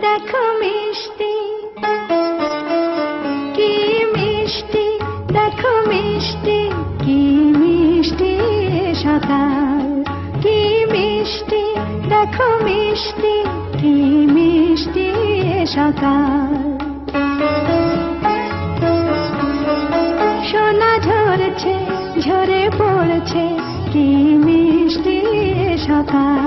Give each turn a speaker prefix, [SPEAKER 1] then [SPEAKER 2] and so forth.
[SPEAKER 1] দেখো মিষ্টি, কি মিষ্টি, দেখো মিষ্টি, কি মিষ্টি সকাল, কি মিষ্টি, দেখো মিষ্টি, কি মিষ্টি সকাল। সোনা ঝরছে, ঝরে পড়ছে, কি মিষ্টি সকাল।